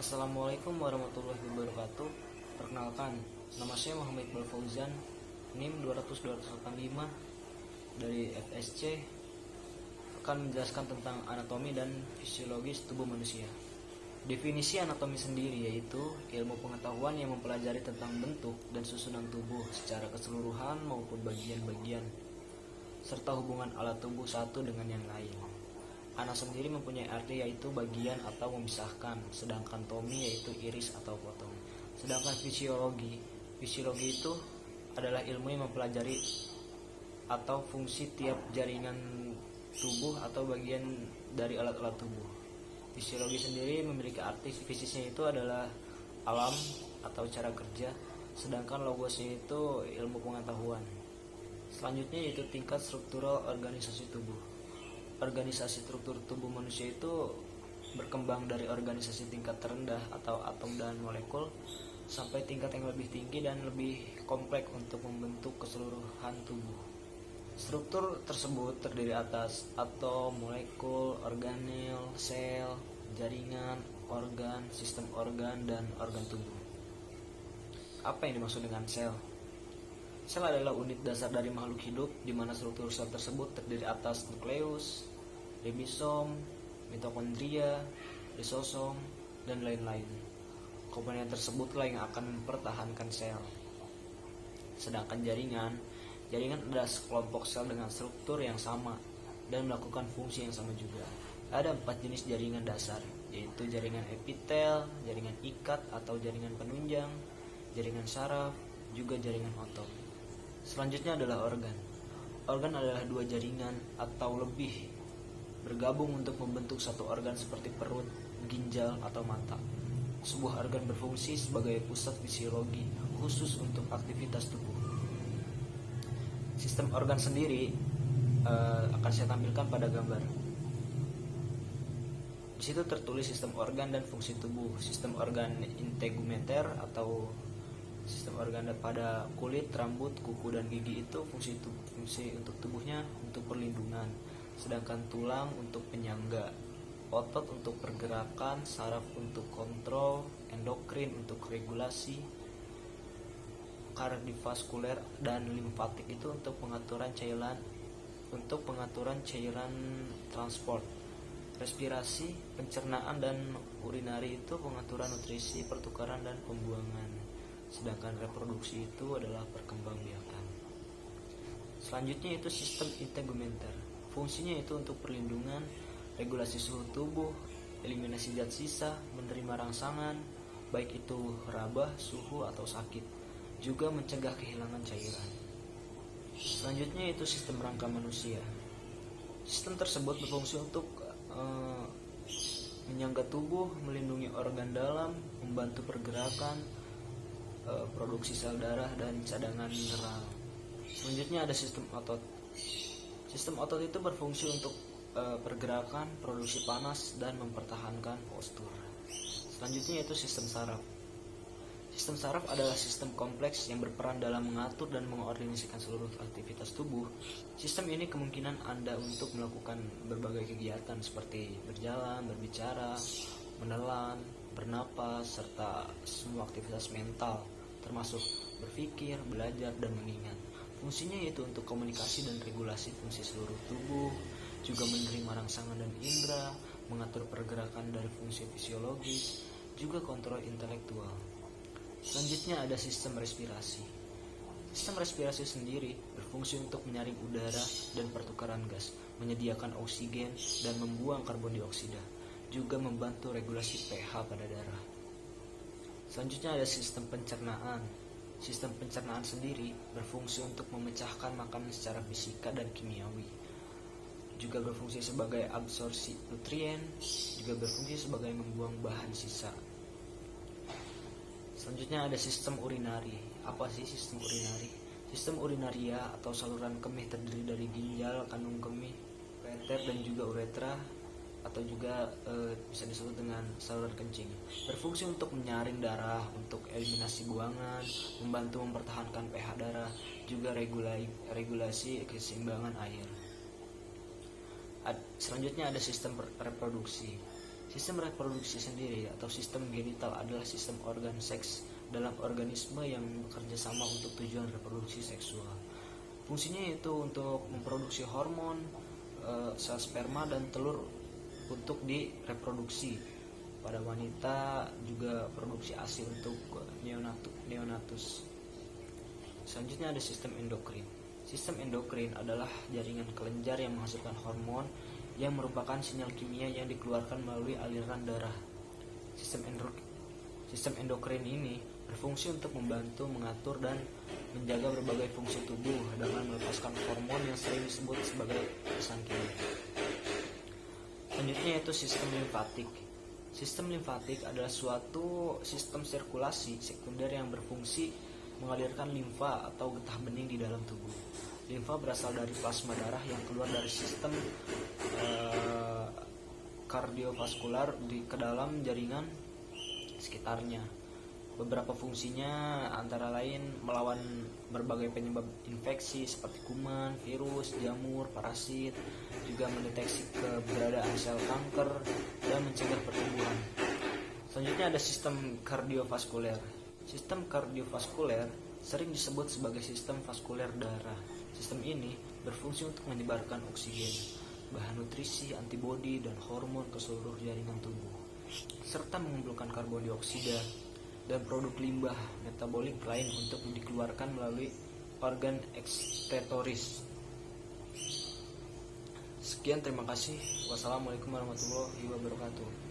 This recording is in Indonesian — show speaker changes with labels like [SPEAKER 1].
[SPEAKER 1] Assalamualaikum warahmatullahi wabarakatuh. Perkenalkan, nama saya Muhammad Iqbal Fauzan, NIM 200-285 dari FSC, akan menjelaskan tentang anatomi dan fisiologis tubuh manusia. Definisi anatomi sendiri yaitu ilmu pengetahuan yang mempelajari tentang bentuk dan susunan tubuh secara keseluruhan maupun bagian-bagian, serta hubungan alat tubuh satu dengan yang lain. Ana sendiri mempunyai arti yaitu bagian atau memisahkan, sedangkan tomi yaitu iris atau potong. Sedangkan fisiologi itu adalah ilmu yang mempelajari atau fungsi tiap jaringan tubuh atau bagian dari alat-alat tubuh. Fisiologi sendiri memiliki arti fisiknya itu adalah alam atau cara kerja, sedangkan logosnya itu ilmu pengetahuan. Selanjutnya yaitu tingkat struktural organisasi tubuh. Organisasi struktur tubuh manusia itu berkembang dari organisasi tingkat terendah atau atom dan molekul sampai tingkat yang lebih tinggi dan lebih kompleks untuk membentuk keseluruhan tubuh. Struktur tersebut terdiri atas atom, molekul, organel, sel, jaringan, organ, sistem organ, dan organ tubuh. Apa yang dimaksud dengan sel? Sel adalah unit dasar dari makhluk hidup, di mana struktur sel tersebut terdiri atas nukleus, ribosom, mitokondria, lisosom, dan lain-lain. Komponen tersebutlah yang akan mempertahankan sel. Sedangkan jaringan adalah sekelompok sel dengan struktur yang sama dan melakukan fungsi yang sama juga. Ada 4 jenis jaringan dasar, yaitu jaringan epitel, jaringan ikat atau jaringan penunjang, jaringan saraf, juga jaringan otot. Selanjutnya adalah organ. Organ adalah 2 jaringan atau lebih bergabung untuk membentuk satu organ seperti perut, ginjal, atau mata. Sebuah organ berfungsi sebagai pusat fisiologi khusus untuk aktivitas tubuh. Sistem organ sendiri akan saya tampilkan pada gambar. Di situ tertulis sistem organ dan fungsi tubuh. Sistem organ integumeter atau sistem organ pada kulit, rambut, kuku, dan gigi itu fungsi untuk tubuhnya untuk perlindungan. Sedangkan tulang untuk penyangga, otot untuk pergerakan, saraf untuk kontrol, endokrin untuk regulasi, kardiovaskuler dan limfatik itu untuk pengaturan cairan transport. Respirasi, pencernaan, dan urinari itu pengaturan nutrisi, pertukaran, dan pembuangan. Sedangkan reproduksi itu adalah perkembangbiakan. Selanjutnya itu sistem integumenter. Fungsinya itu untuk perlindungan, regulasi suhu tubuh, eliminasi zat sisa, menerima rangsangan, baik itu rabah, suhu, atau sakit, juga mencegah kehilangan cairan. Selanjutnya itu sistem rangka manusia. Sistem tersebut berfungsi untuk menyangga tubuh, melindungi organ dalam, membantu pergerakan, produksi sel darah, dan cadangan mineral. Selanjutnya ada sistem otot. Sistem otot itu berfungsi untuk pergerakan, produksi panas, dan mempertahankan postur. Selanjutnya itu sistem saraf. Sistem saraf adalah sistem kompleks yang berperan dalam mengatur dan mengordinasikan seluruh aktivitas tubuh. Sistem ini kemungkinan Anda untuk melakukan berbagai kegiatan seperti berjalan, berbicara, menelan, bernapas, serta semua aktivitas mental, termasuk berpikir, belajar, dan mengingat. Fungsinya yaitu untuk komunikasi dan regulasi fungsi seluruh tubuh, juga menerima rangsangan dan indera, mengatur pergerakan dari fungsi fisiologis, juga kontrol intelektual. Selanjutnya ada sistem respirasi. Sistem respirasi sendiri berfungsi untuk menyaring udara dan pertukaran gas, menyediakan oksigen, dan membuang karbon dioksida, juga membantu regulasi pH pada darah. Selanjutnya ada sistem pencernaan. Sistem pencernaan sendiri berfungsi untuk memecahkan makanan secara fisika dan kimiawi, juga berfungsi sebagai absorpsi nutrien, juga berfungsi sebagai membuang bahan sisa. Selanjutnya ada sistem urinari. Apa sih sistem urinari? Sistem urinaria atau saluran kemih terdiri dari ginjal, kandung kemih, ureter, dan juga uretra, atau juga bisa disebut dengan saluran kencing. Berfungsi untuk menyaring darah, untuk eliminasi buangan, membantu mempertahankan pH darah, juga regulasi keseimbangan air. Selanjutnya ada sistem reproduksi. Sistem reproduksi sendiri atau sistem genital adalah sistem organ seks dalam organisme yang bekerja sama untuk tujuan reproduksi seksual. Fungsinya yaitu untuk memproduksi hormon, sel sperma dan telur untuk direproduksi. Pada wanita juga produksi ASI untuk neonatus. Selanjutnya ada sistem endokrin. Sistem endokrin adalah jaringan kelenjar yang menghasilkan hormon yang merupakan sinyal kimia yang dikeluarkan melalui aliran darah. Sistem endokrin ini berfungsi untuk membantu mengatur dan menjaga berbagai fungsi tubuh dengan melepaskan hormon yang sering disebut sebagai pesan kimia. Selanjutnya yaitu sistem limfatik. Sistem limfatik adalah suatu sistem sirkulasi sekunder yang berfungsi mengalirkan limfa atau getah bening di dalam tubuh. Limfa berasal dari plasma darah yang keluar dari sistem kardiovaskular ke dalam jaringan sekitarnya. Beberapa fungsinya antara lain melawan berbagai penyebab infeksi seperti kuman, virus, jamur, parasit, juga mendeteksi keberadaan sel kanker dan mencegah pertumbuhan. Selanjutnya ada sistem kardiovaskuler. Sistem kardiovaskuler sering disebut sebagai sistem vaskuler darah. Sistem ini berfungsi untuk menyebarkan oksigen, bahan nutrisi, antibodi, dan hormon ke seluruh jaringan tubuh, serta mengumpulkan karbon dioksida dan produk limbah metabolik lain untuk dikeluarkan melalui organ ekskretoris. Sekian, terima kasih. Wassalamualaikum warahmatullahi wabarakatuh.